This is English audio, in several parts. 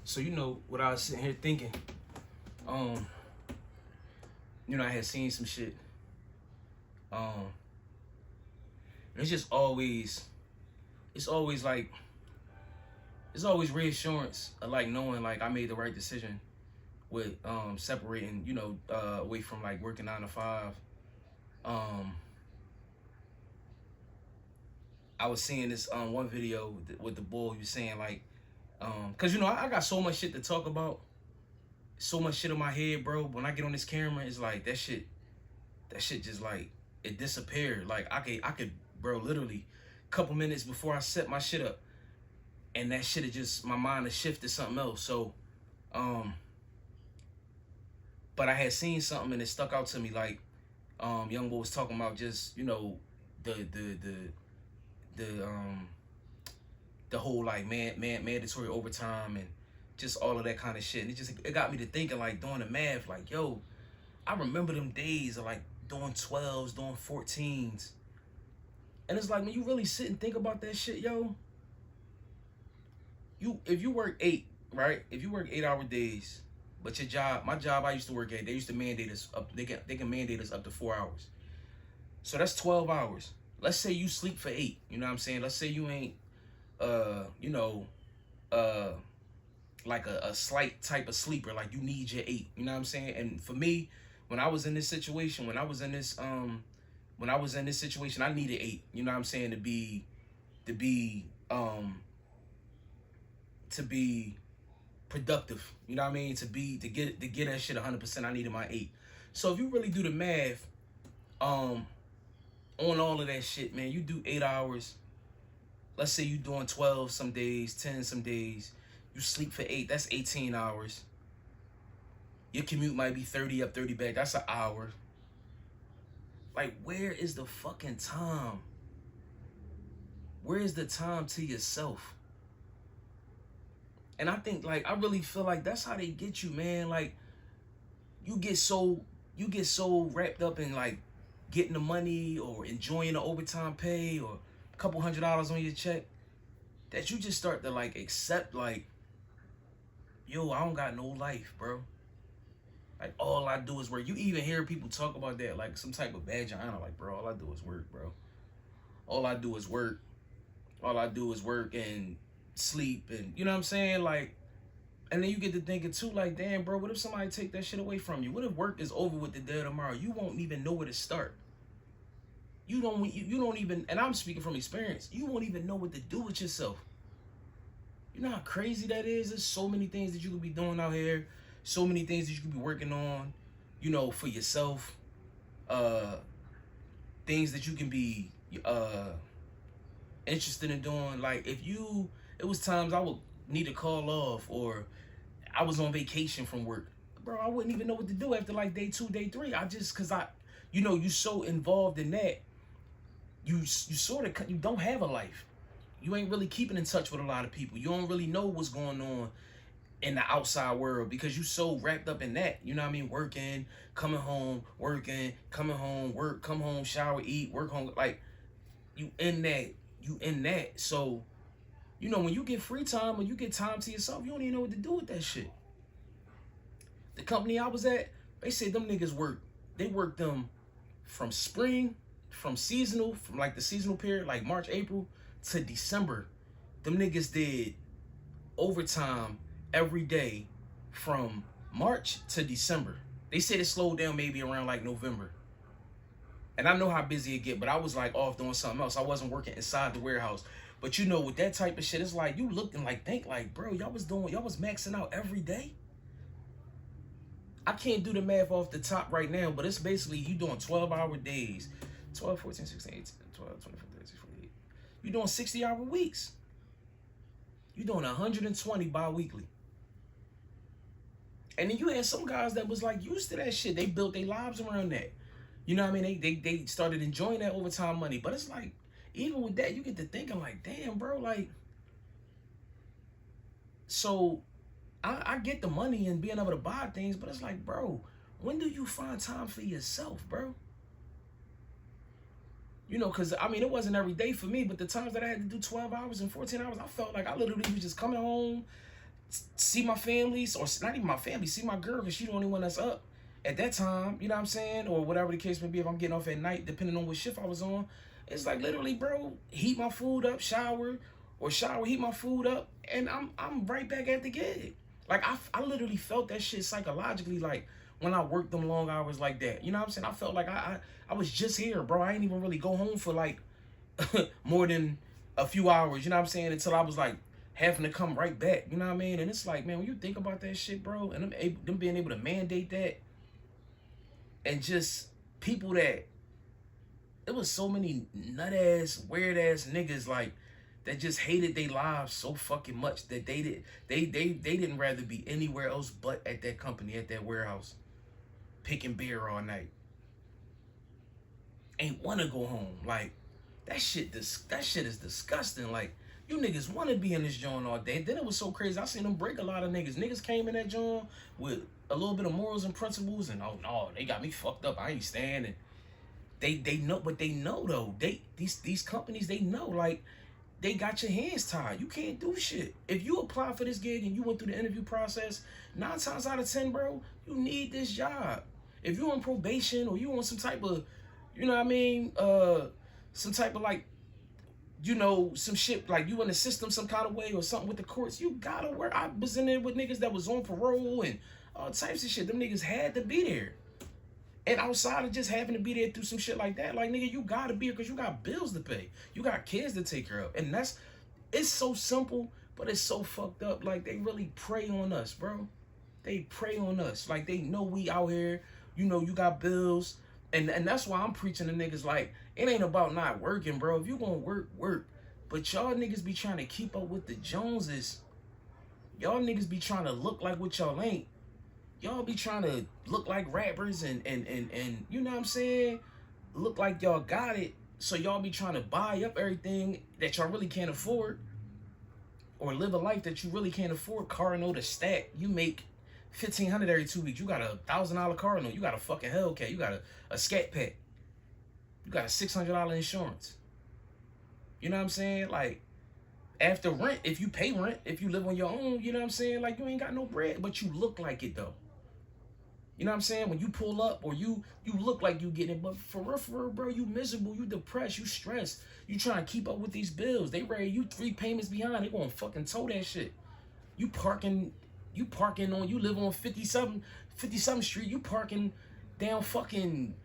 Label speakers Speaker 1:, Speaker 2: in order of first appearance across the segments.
Speaker 1: So what I was sitting here thinking, um, I had seen some shit. Um, it's just always, it's always like, it's always reassurance of like knowing like I made the right decision with separating, away from like working 9 to 5. Um, I was seeing this one video with the boy. He was saying like, cause I got so much shit to talk about, so much shit in my head, bro. When I get on this camera, it's like that shit just like it disappeared. Like I could, bro, literally, a couple minutes before I set my shit up, and that shit had just my mind has shifted something else. So, but I had seen something and it stuck out to me. Like, young boy was talking about just the whole like mandatory overtime and just all of that kind of shit. And it got me to thinking, like, doing the math, like, yo, I remember them days of like doing 12s, doing 14s. And it's like, when you really sit and think about that shit, yo, if you work 8, right? If you work 8-hour days, but your job, my job I used to work at, they used to mandate us up, they can mandate us up to 4 hours. So that's 12 hours. Let's say you sleep for 8, you know what I'm saying? Let's say you ain't like a slight type of sleeper, like you need your 8, you know what I'm saying? And for me, when I was in this situation, I needed 8, you know what I'm saying, to be productive, you know what I mean, to get that shit 100%. I needed my 8. So if you really do the math on all of that shit, man, you do 8 hours. Let's say you doing 12 some days, 10 some days. You sleep for 8. That's 18 hours. Your commute might be 30 up, 30 back. That's an hour. Like, where is the fucking time? Where is the time to yourself? And I think, like, I really feel like that's how they get you, man. Like, you get so wrapped up in like getting the money or enjoying the overtime pay or a couple $100 on your check that you just start to like accept, like, yo, I don't got no life, bro. Like, all I do is work. You even hear people talk about that, like some type of badge of honor. Like, bro, all I do is work, bro. All I do is work. All I do is work and sleep, and you know what I'm saying? Like, and then you get to thinking too, like, damn, bro, what if somebody take that shit away from you? What if work is over with the day of tomorrow? You won't even know where to start. You don't even, and I'm speaking from experience, you won't even know what to do with yourself. You know how crazy that is? There's so many things that you could be doing out here, so many things that you could be working on, for yourself, things that you can be interested in doing. Like, it was times I would need to call off, or I was on vacation from work, bro, I wouldn't even know what to do after like day 2, day 3. Cause you so involved in that, you don't have a life. You ain't really keeping in touch with a lot of people. You don't really know what's going on in the outside world because you so wrapped up in that. You know what I mean? Working, coming home, working, coming home, work, come home, shower, eat, work home. Like, you in that. So, when you get free time or you get time to yourself, you don't even know what to do with that shit. The company I was at, they said them niggas worked them from spring, from like the seasonal period, like March, April to December. Them niggas did overtime every day from March to December. They said it slowed down maybe around like November. And I know how busy it get, but I was like off doing something else. I wasn't working inside the warehouse. But with that type of shit, it's like you look and like think like, bro, y'all was maxing out every day. I can't do the math off the top right now, but it's basically you doing 12-hour days. 12, 14, 16, 18, 12, 24, 36, 48. You doing 60-hour weeks. You doing 120 bi-weekly. And then you had some guys that was like used to that shit. They built their lives around that. You know what I mean? They started enjoying that overtime money. But it's like, even with that, you get to thinking like, damn, bro, like, so I get the money and being able to buy things, but it's like, bro, when do you find time for yourself, bro? Because, I mean, it wasn't every day for me, but the times that I had to do 12 hours and 14 hours, I felt like I literally was just coming home, see my families, or not even my family, see my girl, because she the only one that's up at that time, you know what I'm saying? Or whatever the case may be, if I'm getting off at night, depending on what shift I was on. It's like literally, bro, heat my food up, shower, heat my food up, and I'm right back at the gig. Like I literally felt that shit psychologically, like when I worked them long hours like that. You know what I'm saying? I felt like I was just here, bro. I ain't even really go home for like more than a few hours, you know what I'm saying, until I was like having to come right back, you know what I mean? And it's like, man, when you think about that shit, bro, and them being able to mandate that, and just people that, it was so many nut ass, weird ass niggas like that just hated their lives so fucking much that they didn't rather be anywhere else but at that company, at that warehouse, picking beer all night. Ain't wanna go home. Like that shit is disgusting. Like, you niggas want to be in this joint all day. Then it was so crazy. I seen them break a lot of niggas. Niggas came in that joint with a little bit of morals and principles, and oh no, they got me fucked up. I ain't standing. They know, but they know though. These companies, they know, like, they got your hands tied. You can't do shit. If you apply for this gig and you went through the interview process, 9 times out of 10, bro, you need this job. If you're on probation or you on some type of, you know what I mean, some type of like, you know, some shit like you in the system some kind of way or something with the courts, you gotta work. I was in there with niggas that was on parole and all types of shit. Them niggas had to be there. And outside of just having to be there through some shit like that, like, nigga, you gotta be here because you got bills to pay. You got kids to take care of. And it's so simple, but it's so fucked up. Like, they really prey on us, bro. They prey on us. Like, they know we out here. You know, you got bills. And that's why I'm preaching to niggas like, it ain't about not working, bro. If you gonna work, work. But y'all niggas be trying to keep up with the Joneses. Y'all niggas be trying to look like what y'all ain't. Y'all be trying to look like rappers and you know what I'm saying? Look like y'all got it. So y'all be trying to buy up everything that y'all really can't afford. Or live a life that you really can't afford. Car note, a stack. You make $1,500 every 2 weeks. You got a $1,000 car note. You got a fucking Hellcat. You got a scat pack. You got a $600 insurance. You know what I'm saying? Like, after rent, if you pay rent, if you live on your own, you know what I'm saying? Like, you ain't got no bread, but you look like it though. You know what I'm saying? When you pull up or you look like you getting it, but for real, bro, you miserable, you depressed, you stressed. You trying to keep up with these bills. They ready, you 3 payments behind. They gonna fucking tow that shit. You parking on, you live on 57th Street. You parking down fucking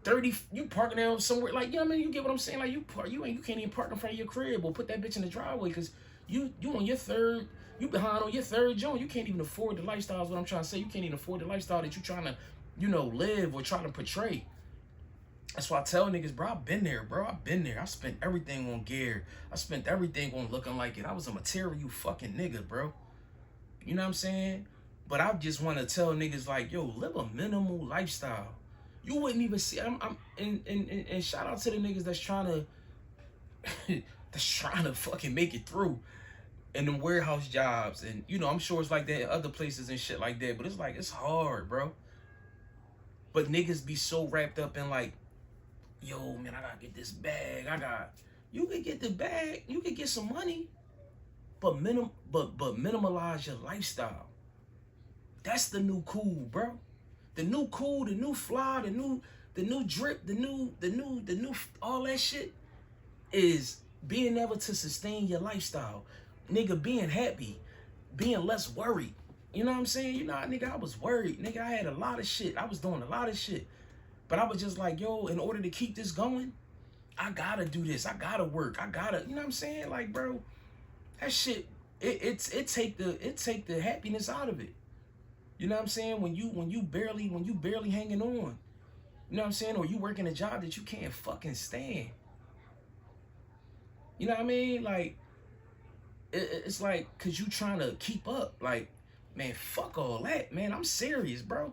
Speaker 1: 30, you parking down somewhere, like, you know what I mean? You get what I'm saying? Like, you can't even park in front of your crib or put that bitch in the driveway because you on your third, you behind on your third joint. You can't even afford the lifestyle is what I'm trying to say. You can't even afford the lifestyle that you trying to, you know, live or trying to portray. That's why I tell niggas, bro, I've been there, bro. I've been there. I spent everything on gear. I spent everything on looking like it. I was a material fucking nigga, bro. You know what I'm saying? But I just want to tell niggas like, yo, live a minimal lifestyle. You wouldn't even see. And shout out to the niggas that's trying to fucking make it through in them warehouse jobs. And you know, I'm sure it's like that in other places and shit like that. But it's like, it's hard, bro. But niggas be so wrapped up in like, yo, man, I gotta get this bag. You could get the bag. You could get some money, but minimalize your lifestyle. That's the new cool, bro. The new cool, the new fly, the new drip, the new all that shit is being able to sustain your lifestyle. Nigga, being happy, being less worried. You know what I'm saying? You know, nigga, I was worried. Nigga, I had a lot of shit. I was doing a lot of shit. But I was just like, yo, in order to keep this going, I gotta do this. I gotta work. I gotta, you know what I'm saying? Like, bro, that shit, it take the happiness out of it. You know what I'm saying? When you barely hanging on. You know what I'm saying? Or you working a job that you can't fucking stand. You know what I mean? Like, it's like, cause you trying to keep up. Like, man, fuck all that, man. I'm serious, bro.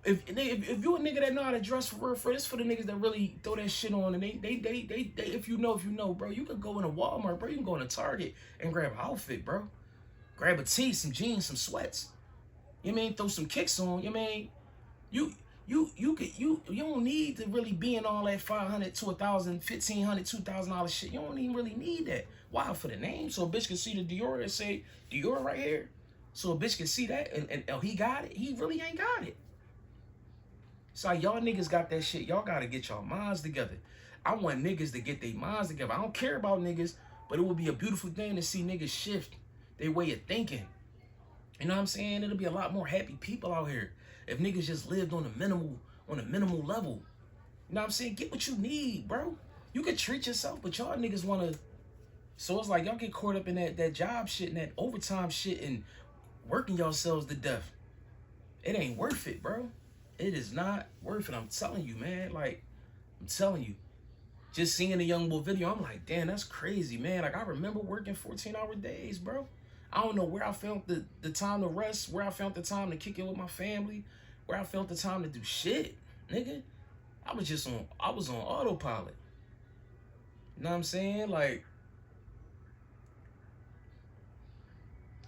Speaker 1: If you a nigga that know how to dress for this for the niggas that really throw that shit on, and they if you know, bro, you could go in a Walmart, bro. You can go in a Target and grab an outfit, bro. Grab a tee, some jeans, some sweats. You know what I mean? Throw some kicks on. You know what I mean? You don't need to really be in all that 500 to 1,000, 1,500, $2,000 shit. You don't even really need that. Why? For the name, so a bitch can see the Dior and say Dior right here. So a bitch can see that and oh, he got it. He really ain't got it. So y'all niggas got that shit. Y'all gotta get y'all minds together. I want niggas to get their minds together. I don't care about niggas, but it would be a beautiful thing to see niggas shift their way of thinking. You know what I'm saying? It'll be a lot more happy people out here if niggas just lived on a minimal level. You know what I'm saying? Get what you need, bro. You can treat yourself, but y'all niggas wanna. So it's like y'all get caught up in that job shit and that overtime shit and working yourselves to death. It ain't worth it, bro. It is not worth it. I'm telling you, man. Like, I'm telling you. Just seeing the Young Boy video, I'm like, damn, that's crazy, man. Like, I remember working 14-hour days, bro. I don't know where I found the time to rest, where I found the time to kick it with my family, where I felt the time to do shit, nigga. I was on autopilot. You know what I'm saying? Like,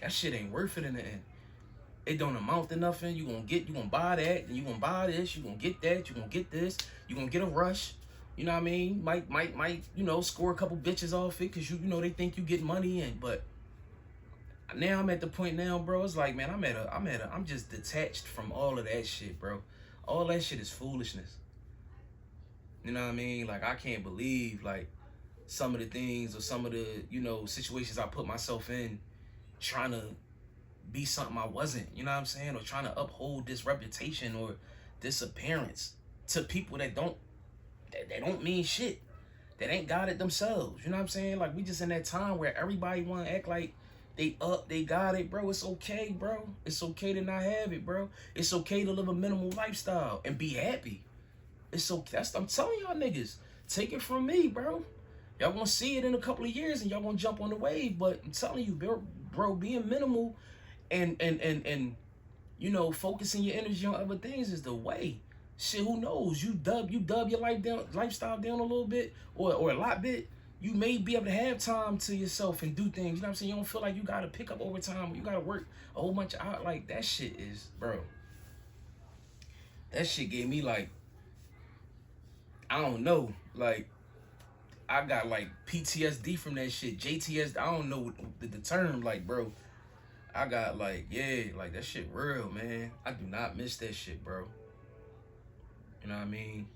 Speaker 1: that shit ain't worth it in the end. It don't amount to nothing. You gonna buy that, and you gonna buy this, you gonna get that, you gonna get this, you gonna get a rush. You know what I mean? Might, you know, score a couple bitches off it, cause you know they think you get money, but now I'm at the point now, bro. It's like, man, I'm just detached from all of that shit, bro. All that shit is foolishness. You know what I mean? Like, I can't believe, like, some of the things or some of the, you know, situations I put myself in trying to be something I wasn't, you know what I'm saying? Or trying to uphold this reputation or this appearance to people that don't mean shit. That ain't got it themselves. You know what I'm saying? Like, we just in that time where everybody want to act like they got it, bro. It's okay, bro. It's okay to not have it, bro. It's okay to live a minimal lifestyle and be happy. It's okay. I'm telling y'all niggas. Take it from me, bro. Y'all gonna see it in a couple of years and y'all gonna jump on the wave. But I'm telling you, bro, being minimal and you know, focusing your energy on other things is the way. Shit, who knows? You dub your lifestyle down a little bit or a lot bit. You may be able to have time to yourself and do things. You know what I'm saying? You don't feel like you gotta pick up overtime or you gotta work a whole bunch of hours. Like, that shit is, bro. That shit gave me, like, I don't know, like, I got like PTSD from that shit. JTS, I don't know the term, like, bro. I got like, yeah, like, that shit real, man. I do not miss that shit, bro. You know what I mean?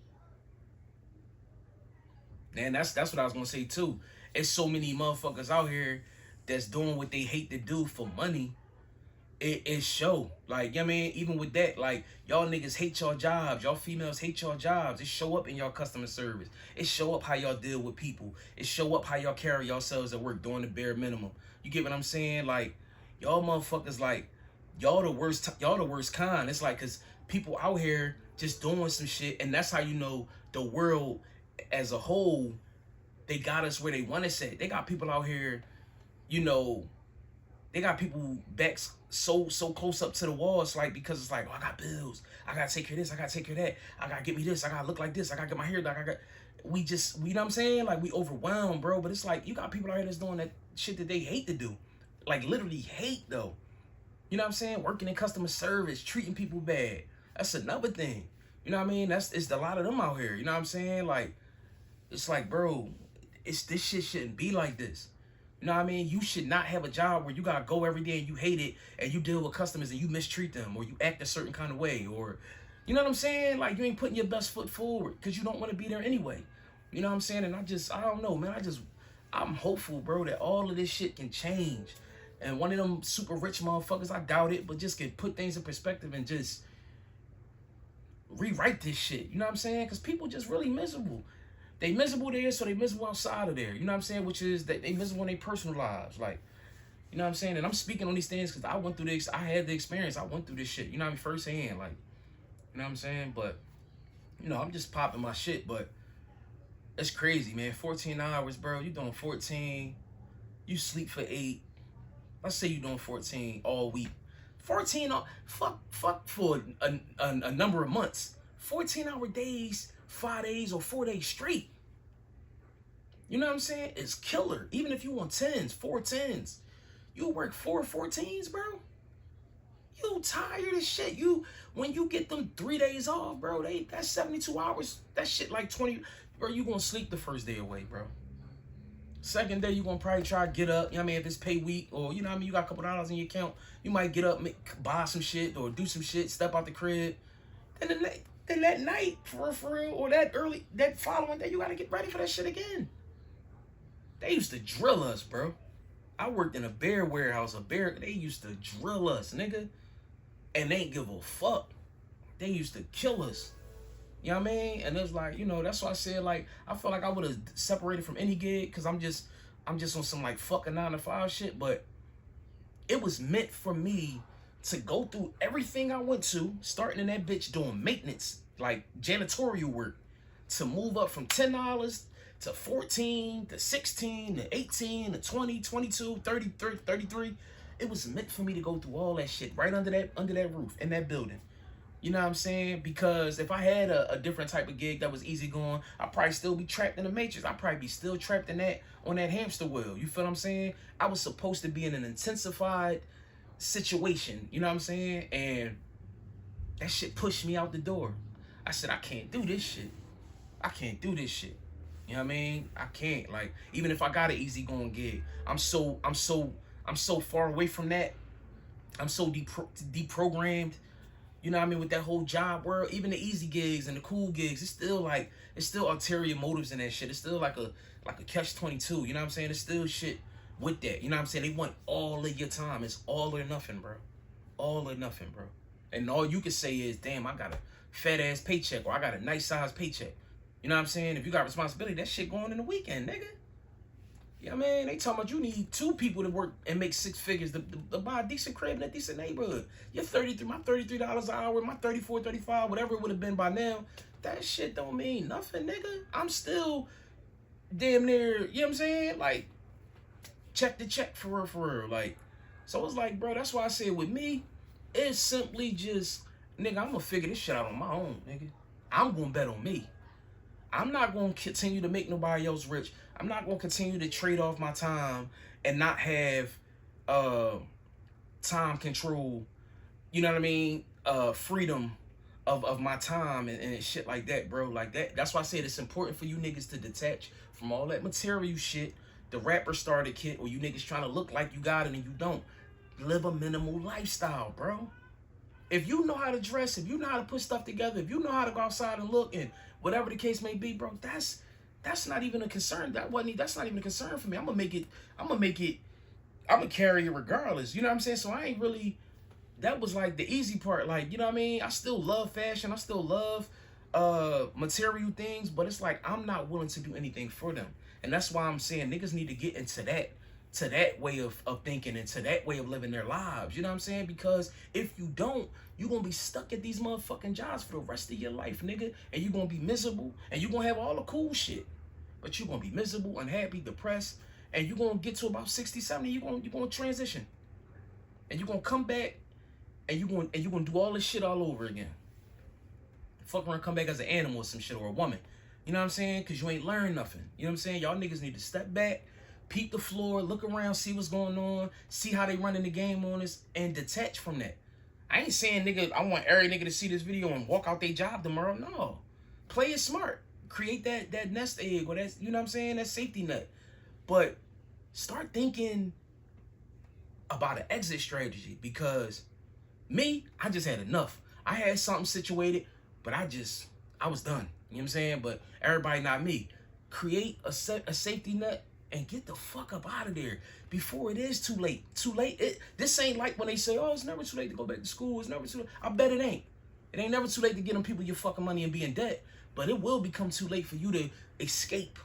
Speaker 1: And that's what I was gonna say too. It's so many motherfuckers out here that's doing what they hate to do for money. It show. Like, you know what I mean? Even with that, like, y'all niggas hate y'all jobs. Y'all females hate y'all jobs. It show up in y'all customer service. It show up how y'all deal with people. It show up how y'all carry yourselves at work doing the bare minimum. You get what I'm saying? Like, y'all motherfuckers, like, y'all the worst kind. It's like, cause people out here just doing some shit, and that's how you know the world as a whole, they got us where they want us at. They got people out here, you know, they got people backs so close up to the wall. It's like, because it's like, oh, I got bills. I gotta take care of this. I gotta take care of that. I gotta get me this. I gotta look like this. I gotta get my hair done. We know what I'm saying? Like, we overwhelmed, bro. But it's like, you got people out here that's doing that shit that they hate to do. Like, literally hate, though. You know what I'm saying? Working in customer service, treating people bad. That's another thing. You know what I mean? It's a lot of them out here. You know what I'm saying? Like, it's like, bro, this shit shouldn't be like this. You know what I mean? You should not have a job where you gotta go every day and you hate it and you deal with customers and you mistreat them or you act a certain kind of way, or, you know what I'm saying? Like, you ain't putting your best foot forward because you don't want to be there anyway. You know what I'm saying? And I don't know, man. I'm hopeful, bro, that all of this shit can change. And one of them super rich motherfuckers, I doubt it, but just can put things in perspective and just rewrite this shit. You know what I'm saying? Because people just really miserable. They miserable there, so they miserable outside of there. You know what I'm saying? Which is that they miserable in their personal lives. Like, you know what I'm saying? And I'm speaking on these things because I went through this. I had the experience. I went through this shit. You know what I mean? Firsthand. Like, you know what I'm saying? But, you know, I'm just popping my shit. But it's crazy, man. 14 hours, bro. You doing 14. You sleep for 8. Let's say you doing 14 all week. 14, fuck for a number of months. 14-hour days, 5 days or 4 days straight. You know what I'm saying? It's killer. Even if you want 10s, 4 10s. You work 4 14s, bro. You tired as shit. When you get them 3 days off, bro, that's 72 hours. That shit like 20, bro, you gonna sleep the first day away, bro. Second day, you gonna probably try to get up, you know what I mean, if it's pay week, or you know what I mean, you got a couple dollars in your account, you might get up, buy some shit, or do some shit, step out the crib. Then that night, for real, or that following day, you gotta get ready for that shit again. They used to drill us, bro. I worked in a bear warehouse, they used to drill us, nigga. And they ain't give a fuck. They used to kill us. You know what I mean? And it was like, you know, that's why I said, like, I felt like I would have separated from any gig, because I'm just on some like fucking 9-to-5 shit. But it was meant for me to go through everything I went to, starting in that bitch doing maintenance, like janitorial work, to move up from $10 to 14 to 16 to 18 to 20, 22, 30, 33. It was meant for me to go through all that shit right under that roof in that building. You know what I'm saying? Because if I had a different type of gig that was easygoing, I'd probably still be trapped in the matrix. I'd probably be still trapped on that hamster wheel. You feel what I'm saying? I was supposed to be in an intensified situation. You know what I'm saying? And that shit pushed me out the door. I said, I can't do this shit. I can't do this shit. You know what I mean? I can't. Like, even if I got an easygoing gig, I'm so far away from that. I'm so deprogrammed. You know what I mean? With that whole job world, even the easy gigs and the cool gigs, it's still ulterior motives in that shit. It's still like a catch-22. You know what I'm saying? It's still shit with that. You know what I'm saying? They want all of your time. It's all or nothing, bro. All or nothing, bro. And all you can say is, damn, I got a fat ass paycheck, or I got a nice size paycheck. You know what I'm saying? If you got responsibility, that shit going in the weekend, nigga. You know what I mean? They talking about you need 2 people to work and make 6 figures to buy a decent crib in a decent neighborhood. You're my $33 an hour, my 34, 35, whatever it would have been by now. That shit don't mean nothing, nigga. I'm still damn near, you know what I'm saying? Like, check the check for real. Like, so it's like, bro, that's why I said with me, it's simply just, nigga, I'm gonna figure this shit out on my own, nigga. I'm gonna bet on me. I'm not gonna continue to make nobody else rich. I'm not gonna continue to trade off my time and not have time control, you know what I mean? Freedom of my time and shit like that, bro. Like that's why I said it's important for you niggas to detach from all that material shit, the rapper started kit, or you niggas trying to look like you got it and you don't. Live a minimal lifestyle, bro. If you know how to dress, if you know how to put stuff together, if you know how to go outside and look, and whatever the case may be, bro, that's not even a concern. That's not even a concern for me. I'm gonna carry it regardless. You know what I'm saying? So I ain't really, that was like the easy part. Like, you know what I mean? I still love fashion. I still love material things, but it's like I'm not willing to do anything for them. And that's why I'm saying niggas need to get into that way of thinking, and to that way of living their lives. You know what I'm saying? Because if you don't, you're going to be stuck at these motherfucking jobs for the rest of your life, nigga. And you're going to be miserable, and you're going to have all the cool shit. But you're going to be miserable, unhappy, depressed, and you're going to get to about 60, 70, you're going to transition. And you're going to come back, and you're going to do all this shit all over again. Fuck around, come back as an animal or some shit, or a woman. You know what I'm saying? Because you ain't learned nothing. You know what I'm saying? Y'all niggas need to step back, peep the floor, look around, see what's going on, see how they running the game on us, and detach from that. I ain't saying, nigga, I want every nigga to see this video and walk out their job tomorrow. No. Play it smart. Create that nest egg, or that, you know what I'm saying, that safety net. But start thinking about an exit strategy, because me, I just had enough. I had something situated, but I was done. You know what I'm saying? But everybody not me. Create a safety net and get the fuck up out of there before it is too late. Too late. This ain't like when they say, oh, it's never too late to go back to school. It's never too late. I bet it ain't. It ain't never too late to get them people your fucking money and be in debt. But it will become too late for you to escape.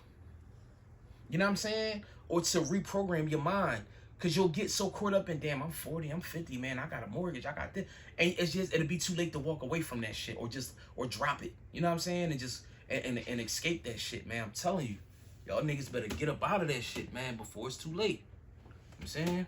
Speaker 1: You know what I'm saying? Or to reprogram your mind. Because you'll get so caught up in, damn, I'm 40, I'm 50, man. I got a mortgage. I got this. And it'll be too late to walk away from that shit, or drop it. You know what I'm saying? And escape that shit, man. I'm telling you. Y'all niggas better get up out of that shit, man, before it's too late. You know what I'm saying?